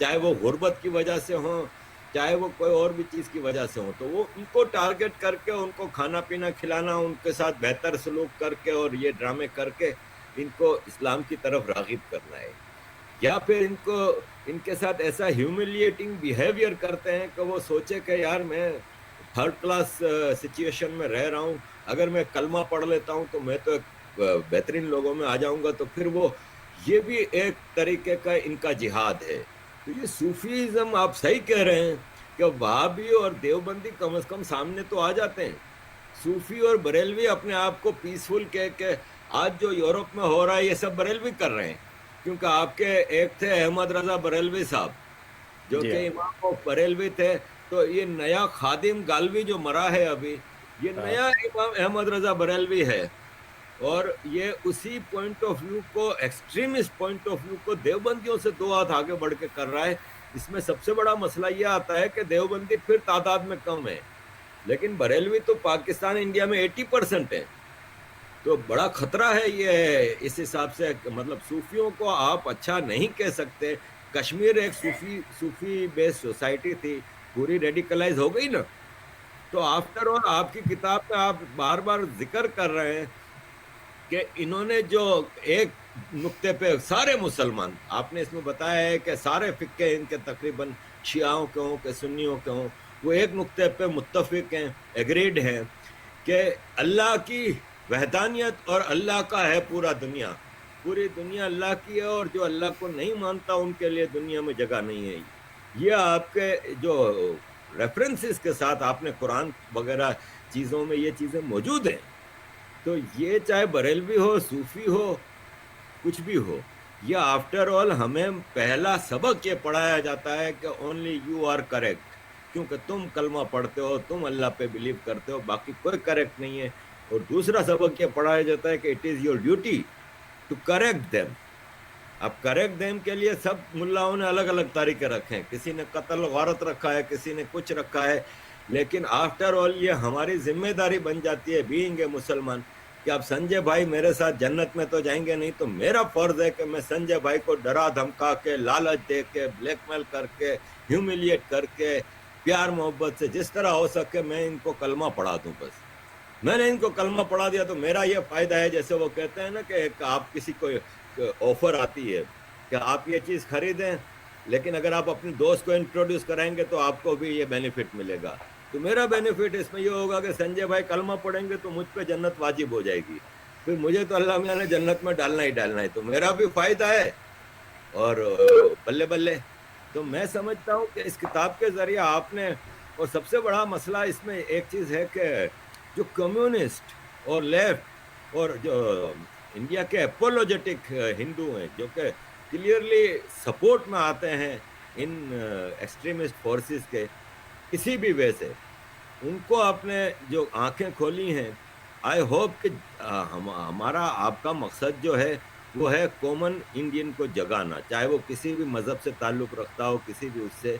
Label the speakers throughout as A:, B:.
A: چاہے وہ غربت کی وجہ سے ہوں, چاہے وہ کوئی اور بھی چیز کی وجہ سے ہوں, تو وہ ان کو ٹارگٹ کر کے ان کو کھانا پینا کھلانا, ان کے ساتھ بہتر سلوک کر کے اور یہ ڈرامے کر کے ان کو اسلام کی طرف راغب کرنا ہے. یا پھر ان کے ساتھ ایسا ہیوملیٹنگ بیہیویئر کرتے ہیں کہ وہ سوچے کہ یار میں تھرڈ کلاس سچویشن میں رہ رہا ہوں, اگر میں کلمہ پڑھ لیتا ہوں تو میں تو ایک بہترین لوگوں میں آ جاؤں گا. تو پھر وہ یہ بھی ایک طریقے کا ان کا جہاد ہے. تو یہ صوفیزم آپ صحیح کہہ رہے ہیں کہ وہابی اور دیوبندی کم از کم سامنے تو آ جاتے ہیں. صوفی اور بریلوی اپنے آپ کو پیسفل کہہ کے آج جو یورپ میں ہو رہا ہے یہ سب بریلوی کر رہے ہیں, کیونکہ آپ کے ایک تھے احمد رضا بریلوی صاحب جو
B: جی
A: کہ
B: ہاں.
A: امام و بریلوی تھے. تو یہ نیا خادم گالوی جو مرا ہے ابھی, یہ
B: ہاں
A: نیا امام احمد رضا بریلوی ہے, اور یہ اسی پوائنٹ آف ویو کو, ایکسٹریمسٹ پوائنٹ آف ویو کو دیوبندیوں سے 2 ہاتھ آگے بڑھ کے کر رہا ہے. اس میں سب سے بڑا مسئلہ یہ آتا ہے کہ دیوبندی پھر تعداد میں کم ہے, لیکن بریلوی تو پاکستان انڈیا میں 80% ہے. تو بڑا خطرہ ہے یہ اس حساب سے, مطلب صوفیوں کو آپ اچھا نہیں کہہ سکتے. کشمیر ایک صوفی بیس سوسائٹی تھی, پوری ریڈیکلائز ہو گئی نا. تو آفٹر آل آپ کی کتاب میں آپ بار بار ذکر کر رہے ہیں کہ انہوں نے جو ایک نقطے پہ سارے مسلمان, آپ نے اس میں بتایا ہے کہ سارے فقہ ان کے تقریباً شیعوں کے ہوں کہ سنیوں کے ہوں, وہ ایک نقطے پہ متفق ہیں, ایگریڈ ہیں کہ اللہ کی وحدانیت اور اللہ کا ہے پورا دنیا, پوری دنیا اللہ کی ہے, اور جو اللہ کو نہیں مانتا ان کے لیے دنیا میں جگہ نہیں ہے. یہ آپ کے جو ریفرنسز کے ساتھ آپ نے قرآن وغیرہ چیزوں میں یہ چیزیں موجود ہیں. تو یہ چاہے بریلوی ہو, صوفی ہو, کچھ بھی ہو, یہ آفٹر آل ہمیں پہلا سبق یہ پڑھایا جاتا ہے کہ اونلی یو آر کریکٹ, کیونکہ تم کلمہ پڑھتے ہو, تم اللہ پہ بلیو کرتے ہو, باقی کوئی کریکٹ نہیں ہے. اور دوسرا سبق یہ پڑھایا جاتا ہے کہ it is your duty to correct them. اب کریکٹ دیم کے لیے سب ملاؤں نے الگ الگ طریقے رکھے ہیں, کسی نے قتل غارت رکھا ہے, کسی نے کچھ رکھا ہے, لیکن آفٹر آل یہ ہماری ذمہ داری بن جاتی ہے بینگ اے مسلمان کہ اب سنجے بھائی میرے ساتھ جنت میں تو جائیں گے نہیں, تو میرا فرض ہے کہ میں سنجے بھائی کو ڈرا دھمکا کے, لالچ دے کے, بلیک میل کر کے, ہیوملیٹ کر کے, پیار محبت سے جس طرح ہو سکے میں ان کو کلمہ پڑھا دوں. بس میں نے ان کو کلمہ پڑھا دیا تو میرا یہ فائدہ ہے, جیسے وہ کہتے ہیں نا کہ آپ کسی کو آفر آتی ہے کہ آپ یہ چیز خریدیں, لیکن اگر آپ اپنے دوست کو انٹروڈیوس کرائیں گے تو آپ کو بھی یہ بینیفٹ ملے گا. تو میرا بینیفٹ اس میں یہ ہوگا کہ سنجے بھائی کلمہ پڑھیں گے تو مجھ پہ جنت واجب ہو جائے گی, پھر مجھے تو اللہ میاں نے جنت میں ڈالنا ہی ڈالنا ہے, تو میرا بھی فائدہ ہے. اور بلے بلے تو میں سمجھتا ہوں کہ اس کتاب کے ذریعے آپ نے, اور سب سے بڑا مسئلہ اس میں ایک چیز ہے کہ جو کمیونسٹ اور لیفٹ اور جو انڈیا کے اپولوجیٹک ہندو ہیں جو کہ کلیئرلی سپورٹ میں آتے ہیں ان ایکسٹریمسٹ فورسز کے کسی بھی وے سے, ان کو آپ نے جو آنکھیں کھولی ہیں. آئی ہوپ کہ ہمارا آپ کا مقصد جو ہے وہ ہے کامن انڈین کو جگانا, چاہے وہ کسی بھی مذہب سے تعلق رکھتا ہو, کسی بھی اس سے,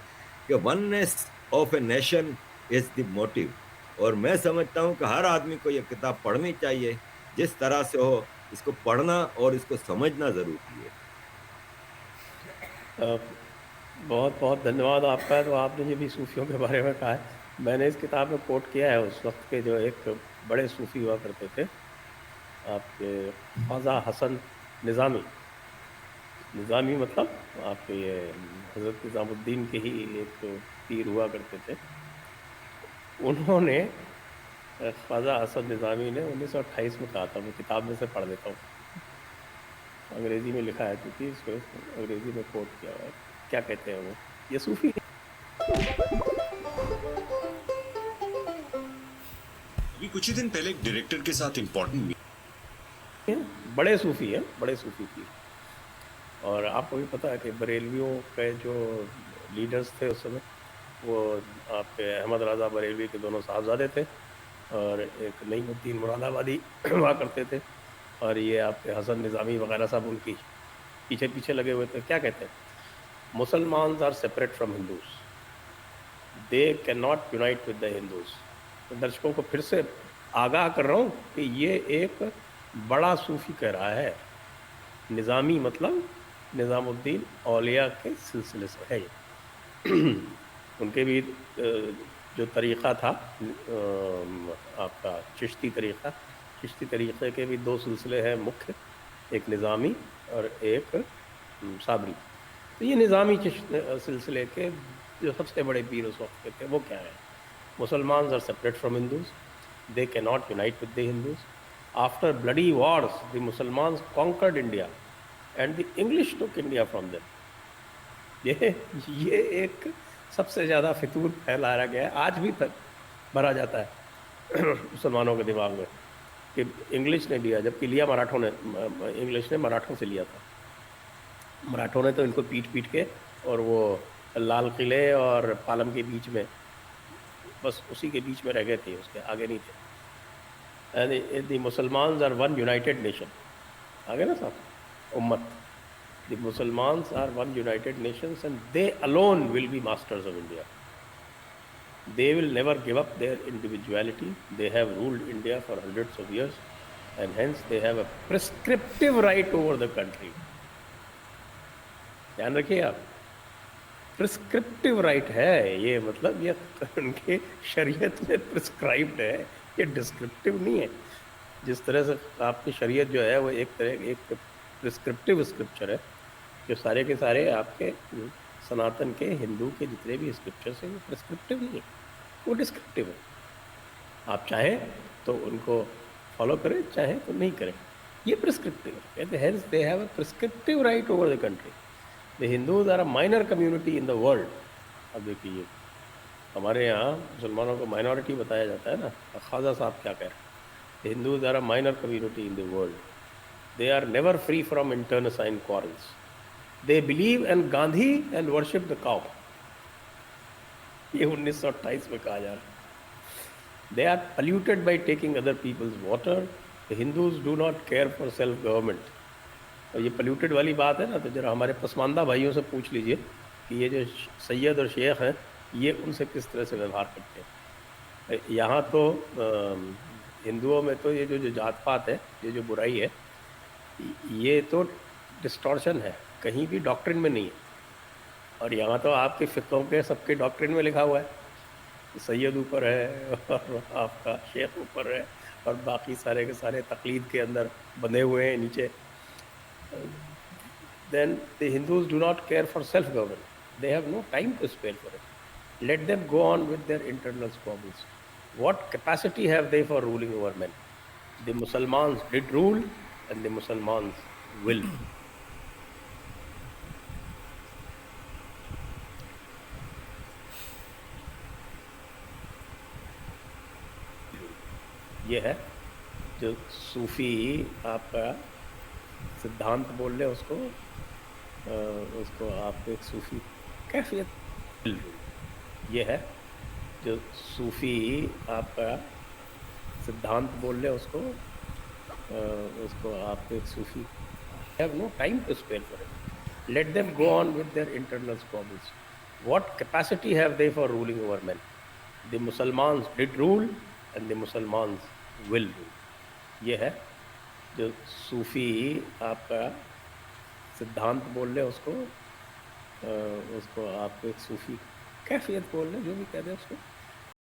A: کہ oneness of a nation is the motive. اور میں سمجھتا ہوں کہ ہر آدمی کو یہ کتاب پڑھنی چاہیے, جس طرح سے ہو اس کو پڑھنا اور اس کو سمجھنا ضروری ہے.
B: بہت بہت دھنیہ واد آپ کا. تو آپ نے جو بھی صوفیوں کے بارے میں کہا ہے, میں نے اس کتاب میں کوٹ کیا ہے اس وقت کے جو ایک بڑے صوفی ہوا کرتے تھے, آپ کے خواجہ حسن نظامی. نظامی مطلب آپ کے یہ حضرت نظام الدین کے ہی ایک پیر ہوا کرتے تھے. انہوں نے, خواجہ حسن نظامی نے 1928 میں کہا تھا, میں کتاب میں سے پڑھ دیتا ہوں, انگریزی میں لکھا ہے کیونکہ اس کو انگریزی میں کوٹ کیا ہوا ہے. کیا کہتے ہیں وہ, یہ صوفی
C: ابھی کچھ ہی دن پہلے ایک ڈائریکٹر کے ساتھ امپورٹنٹ
B: ہیں, بڑے صوفی ہیں, بڑے صوفی پیر. اور آپ کو بھی پتہ ہے کہ بریلویوں کے جو لیڈرز تھے اس سمے, وہ آپ کے احمد رضا بریلوی کے دونوں صاحبزادے تھے, اور ایک نعیم الدین مراد آبادی ہوا کرتے تھے, اور یہ آپ کے حسن نظامی وغیرہ سب ان کی پیچھے پیچھے لگے ہوئے تھے. کیا کہتے ہیں, Musalmans are separate from Hindus, they can not unite with the Hindus. درشکوں کو پھر سے آگاہ کر رہا ہوں کہ یہ ایک بڑا صوفی کہہ رہا ہے. نظامی مطلب نظام الدین اولیاء کے سلسلے سے ہے یہ ان کے بھی جو طریقہ تھا آپ کا چشتی طریقے کے بھی دو سلسلے ہیں مکھ، ایک نظامی اور ایک صابری. تو یہ نظامی سلسلے کے جو سب سے بڑے پیر اس وقت کے تھے وہ کیا ہیں؟ Musalmans are separate from Hindus, they can not unite with the Hindus. After bloody wars the Musalmans conquered India and the English took India from them. یہ ایک سب سے زیادہ فتور پھیلایا گیا ہے، آج بھی بھرا جاتا ہے مسلمانوں کے دماغ میں کہ انگلش نے لیا، جبکہ لیا مراٹھوں نے، انگلش نے مراٹھوں سے لیا تھا. مراٹھوں نے تو ان کو پیٹ کے اور وہ لال قلعے اور پالم کے بیچ میں، بس اسی کے بیچ میں رہ گئے تھے، اس کے آگے نہیں تھے. The Musalmans are one united nation, آگے نا صاحب امت. The Musalmans are one united nations and they alone will be masters of India. They will never give up their individuality. They have ruled India for hundreds of years and hence they have a prescriptive right over the country. دھیان رکھیے آپ، پرسکرپٹیو right ہے یہ، مطلب یہ ان کے شریعت میں پرسکرائبڈ ہے، یہ ڈسکرپٹیو نہیں ہے. جس طرح سے آپ کی شریعت جو ہے وہ ایک پرسکرپٹیو اسکرپچر ہے، جو سارے کے سارے آپ کے سناتن کے ہندو کے جتنے بھی اسکرپچرس ہیں وہ پرسکرپٹیو نہیں ہے، وہ ڈسکرپٹیو ہے. آپ چاہیں تو ان کو فالو کریں، چاہیں تو نہیں کریں، یہ پرسکرپٹیو ہے. کہتے ہیں hence they have a prescriptive right over the country. The Hindus are a minor community in the world. اب دیکھیے ہمارے یہاں مسلمانوں کو مائنورٹی بتایا جاتا ہے نا، خواجہ صاحب کیا کہہ رہے ہیں؟ The Hindus are a minor community in the world. They are never free from internecine quarrels. They believe in Gandhi and worship the cow. یہ 1928 میں کہا جا رہا ہے. They are polluted by taking other people's water. The Hindus do not care for self-government. اور یہ polluted والی بات ہے نا، تو ذرا ہمارے پسماندہ بھائیوں سے پوچھ لیجئے کہ یہ جو سید اور شیخ ہیں یہ ان سے کس طرح سے ویوہار کرتے ہیں. یہاں تو ہندوؤں میں تو یہ جو ذات پات ہے، یہ جو برائی ہے، یہ تو ڈسٹورشن ہے، کہیں بھی ڈاکٹرن میں نہیں ہے. اور یہاں تو آپ کے فقہوں کے سب کے ڈاکٹرن میں لکھا ہوا ہے، سید اوپر ہے اور آپ کا شیخ اوپر ہے اور باقی سارے کے سارے تقلید کے اندر بندھے ہوئے ہیں نیچے. Then the Hindus do not care for self-government. They have no time to spare for it. Let them go on with their internal squabbles. What capacity have they for ruling over men? The Muslims did rule and the Muslims will. یہ ہے جو صوفی آپ کا سدھانت بول لیں اس کو آپ ایک صوفی کیفیت. یہ ہے جو صوفی آپ کا سدھانت بول لیں اس کو آپ ایک صوفی. have no time to spare for it. Let them go on with their internal squabbles. What capacity have they for ruling over men? The Muslims did rule and the Muslims will rule. یہ ہے جو صوفی آپ کا سدھانت بول لیں اس کو آپ ایک صوفی کیفیت بول لیں، جو بھی کہہ دیں اس کو.